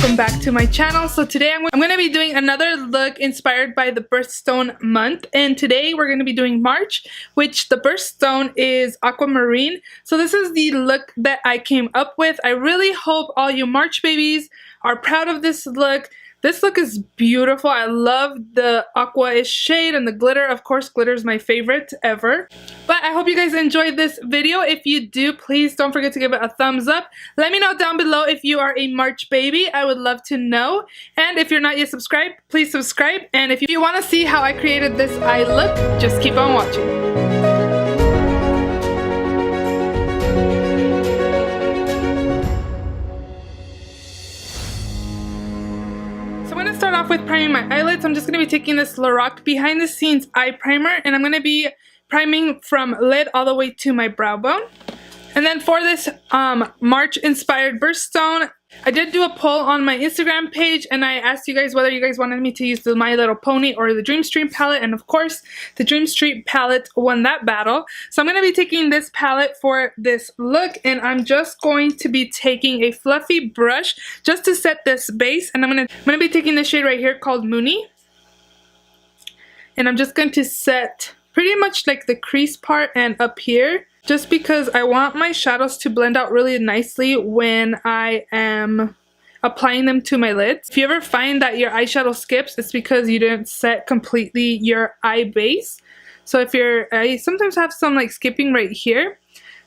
welcome back to my channel. So today I'm going to be doing another look inspired by the Birthstone month, and today we're going to be doing March, which the Birthstone is Aquamarine. So this is the look that I came up with. I really hope all you March babies are proud of this look. This look is beautiful. I love the aqua-ish shade and the glitter. Of course, glitter is my favorite ever. But I hope you guys enjoyed this video. If you do, please don't forget to give it a thumbs up. Let me know down below if you are a March baby. I would love to know. And if you're not yet subscribed, please subscribe. And if you want to see how I created this eye look, just keep on watching. Start off with priming my eyelids. I'm just going to be taking this Lorac Behind the Scenes eye primer, and I'm going to be priming from lid all the way to my brow bone. And then for this March inspired birthstone, I did do a poll on my Instagram page, and I asked you guys whether you guys wanted me to use the My Little Pony or the Dreamstream palette, and of course the Dreamstream palette won that battle. So I'm going to be taking this palette for this look, and I'm just going to be taking a fluffy brush just to set this base, and I'm going to be taking this shade right here called Moony, and I'm just going to set pretty much like the crease part and up here, just because I want my shadows to blend out really nicely when I am applying them to my lids. If you ever find that your eyeshadow skips, it's because you didn't set completely your eye base. So if I sometimes have some like skipping right here,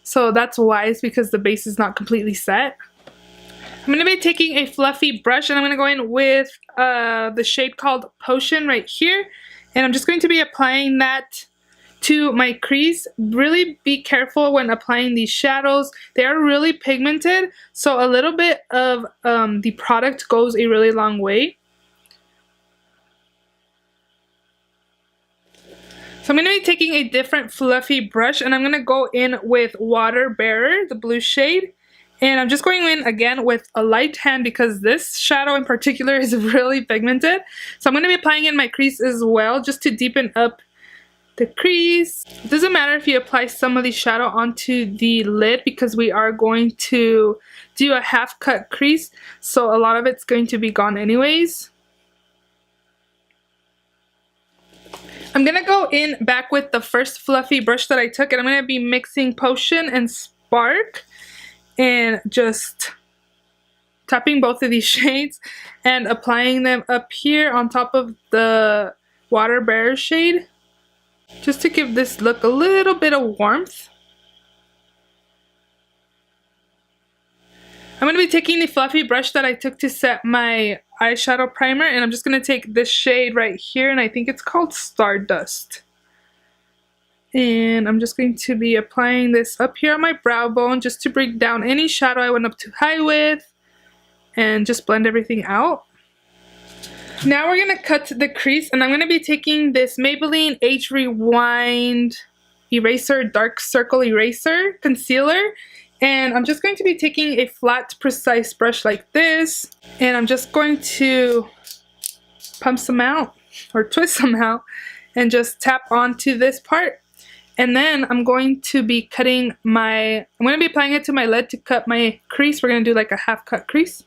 so that's why, it's because the base is not completely set. I'm going to be taking a fluffy brush, and I'm going to go in with the shade called Potion right here, and I'm just going to be applying that to my crease. Really be careful when applying these shadows. They are really pigmented, so a little bit of the product goes a really long way. So I'm going to be taking a different fluffy brush, and I'm going to go in with Water Bearer, the blue shade. And I'm just going in again with a light hand because this shadow in particular is really pigmented. So I'm going to be applying it in my crease as well, just to deepen up the crease. It doesn't matter if you apply some of the shadow onto the lid because we are going to do a half cut crease, so a lot of it's going to be gone anyways. I'm gonna go in back with the first fluffy brush that I took, and I'm gonna be mixing Potion and Spark and just tapping both of these shades and applying them up here on top of the Water Bearer shade, just to give this look a little bit of warmth. I'm going to be taking the fluffy brush that I took to set my eyeshadow primer, and I'm just going to take this shade right here, and I think it's called Stardust. And I'm just going to be applying this up here on my brow bone just to bring down any shadow I went up too high with and just blend everything out. Now we're going to cut the crease, and I'm going to be taking this Maybelline Age Rewind Eraser Dark Circle Eraser Concealer, and I'm just going to be taking a flat, precise brush like this, and I'm just going to pump some out, or twist some out, and just tap onto this part. And then I'm going to be applying it to my lid to cut my crease. We're going to do like a half cut crease.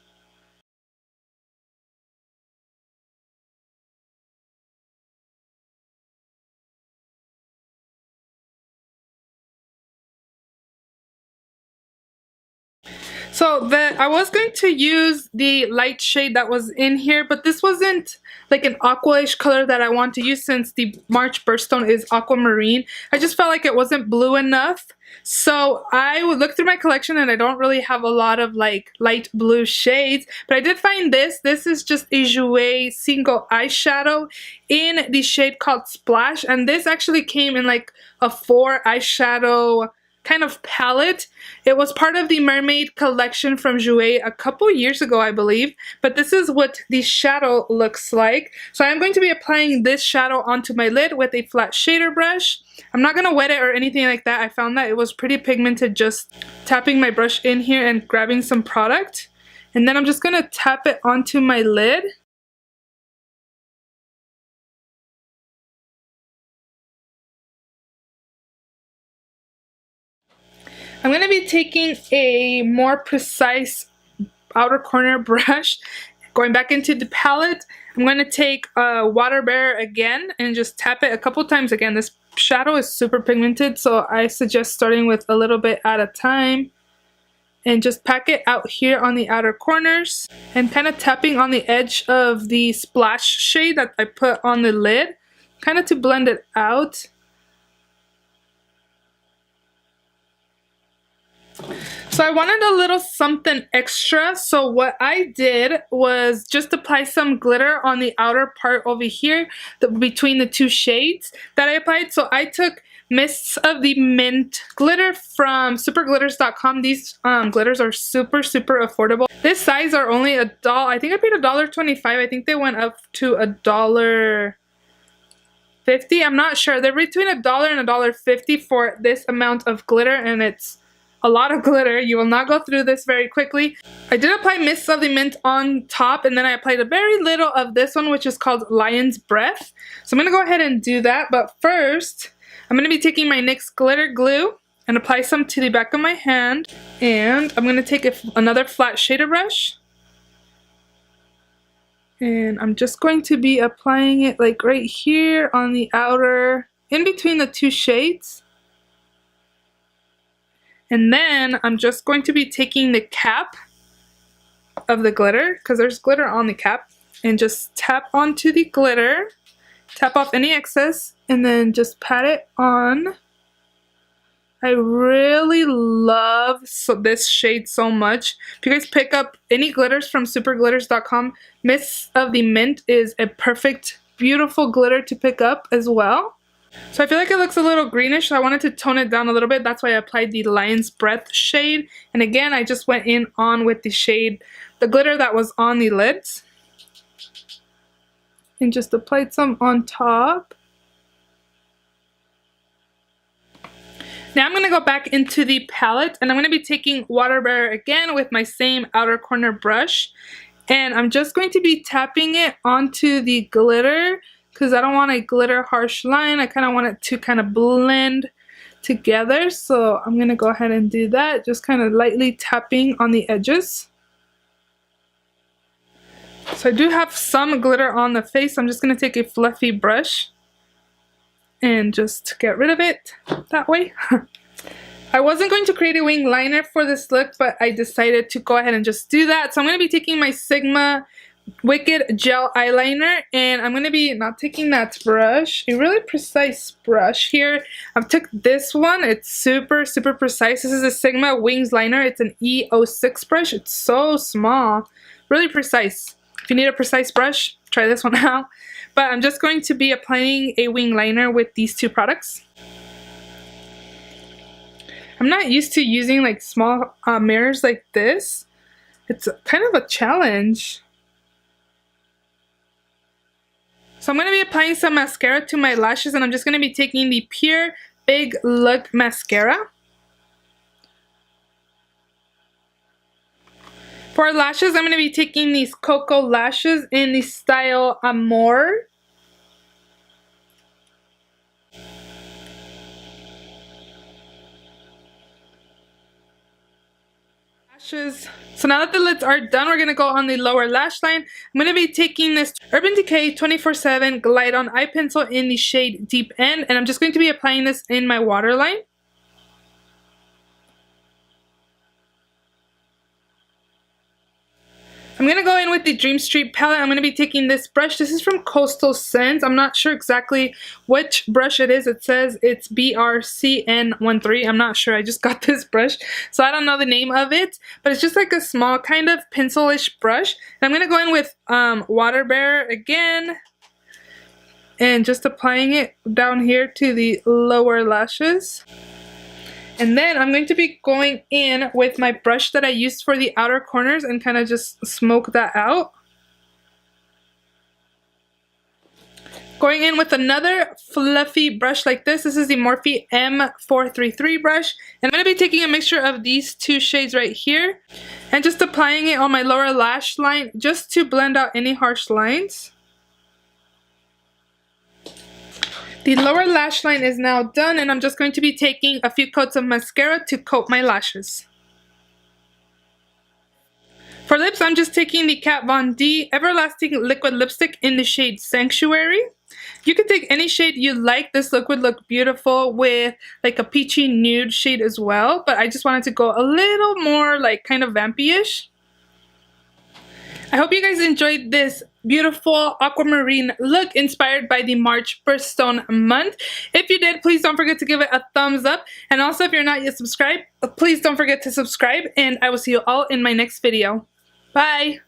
So I was going to use the light shade that was in here, but this wasn't like an aqua-ish color that I want to use since the March birthstone is Aquamarine. I just felt like it wasn't blue enough. So I would look through my collection, and I don't really have a lot of like light blue shades, but I did find this. This is just a Jouer single eyeshadow in the shade called Splash, and this actually came in like a 4 eyeshadow kind of palette. It was part of the Mermaid collection from Jouer a couple years ago, I believe, but this is what the shadow looks like. So I'm going to be applying this shadow onto my lid with a flat shader brush. I'm not going to wet it or anything like that. I found that it was pretty pigmented just tapping my brush in here and grabbing some product, and then I'm just going to tap it onto my lid. I'm going to be taking a more precise outer corner brush Going back into the palette, I'm going to take Water Bear again and just tap it a couple times. Again, this shadow is super pigmented, so I suggest starting with a little bit at a time. And just pack it out here on the outer corners. And kind of tapping on the edge of the splash shade that I put on the lid. Kind of to blend it out. So I wanted a little something extra, so what I did was just apply some glitter on the outer part over here, between the two shades that I applied. So I took Mists of the Mint glitter from superglitters.com. These glitters are super affordable. This size are only $1. I think I paid $1.25. I think they went up to $1.50. I'm not sure. They're between $1 and $1.50 for this amount of glitter, and it's a lot of glitter. You will not go through this very quickly. I did apply Mists of the Mint on top, and then I applied a very little of this one, which is called Lion's Breath. So I'm going to go ahead and do that, but first I'm going to be taking my NYX glitter glue and apply some to the back of my hand, and I'm going to take another flat shader brush, and I'm just going to be applying it like right here on the outer, in between the two shades. And then I'm just going to be taking the cap of the glitter, because there's glitter on the cap, and just tap onto the glitter, tap off any excess, and then just pat it on. I really love this shade so much. If you guys pick up any glitters from superglitters.com, Mists of the Mint is a perfect, beautiful glitter to pick up as well. So I feel like it looks a little greenish, so I wanted to tone it down a little bit. That's why I applied the Lion's Breath shade. And again, I just went in on with the shade, the glitter that was on the lids. And just applied some on top. Now I'm going to go back into the palette, and I'm going to be taking Water Bear again with my same outer corner brush. And I'm just going to be tapping it onto the glitter, because I don't want a glitter harsh line. I kind of want it to kind of blend together. So I'm going to go ahead and do that. Just kind of lightly tapping on the edges. So I do have some glitter on the face. I'm just going to take a fluffy brush and just get rid of it that way. I wasn't going to create a wing liner for this look, but I decided to go ahead and just do that. So I'm going to be taking my Sigma Wicked Gel Eyeliner, and I'm going to be not taking that brush, a really precise brush here. I've took this one. It's super precise. This is a Sigma Wings Liner. It's an E06 brush. It's so small, really precise. If you need a precise brush, try this one out. But I'm just going to be applying a wing liner with these two products. I'm not used to using like small mirrors like this. It's kind of a challenge. So I'm going to be applying some mascara to my lashes, and I'm just going to be taking the Pure Big Look Mascara. For lashes, I'm going to be taking these Cocoa Lashes in the style Amore. So now that the lids are done, we're going to go on the lower lash line. I'm going to be taking this Urban Decay 24/7 Glide On Eye Pencil in the shade Deep End, and I'm just going to be applying this in my waterline. I'm going to go in with the Dream Street palette. I'm going to be taking this brush. This is from Coastal Scents. I'm not sure exactly which brush it is. It says it's BRCN13. I'm not sure. I just got this brush, so I don't know the name of it. But it's just like a small kind of pencil-ish brush. And I'm going to go in with Water Bear again. And just applying it down here to the lower lashes. And then I'm going to be going in with my brush that I used for the outer corners and kind of just smoke that out. Going in with another fluffy brush like this. This is the Morphe M433 brush. And I'm going to be taking a mixture of these two shades right here. And just applying it on my lower lash line just to blend out any harsh lines. The lower lash line is now done, and I'm just going to be taking a few coats of mascara to coat my lashes. For lips, I'm just taking the Kat Von D Everlasting Liquid Lipstick in the shade Sanctuary. You can take any shade you like. This look would look beautiful with like a peachy nude shade as well, but I just wanted to go a little more like kind of vampy-ish. I hope you guys enjoyed this beautiful aquamarine look inspired by the March Birthstone month. If you did, please don't forget to give it a thumbs up. And also, if you're not yet subscribed, please don't forget to subscribe. And I will see you all in my next video. Bye!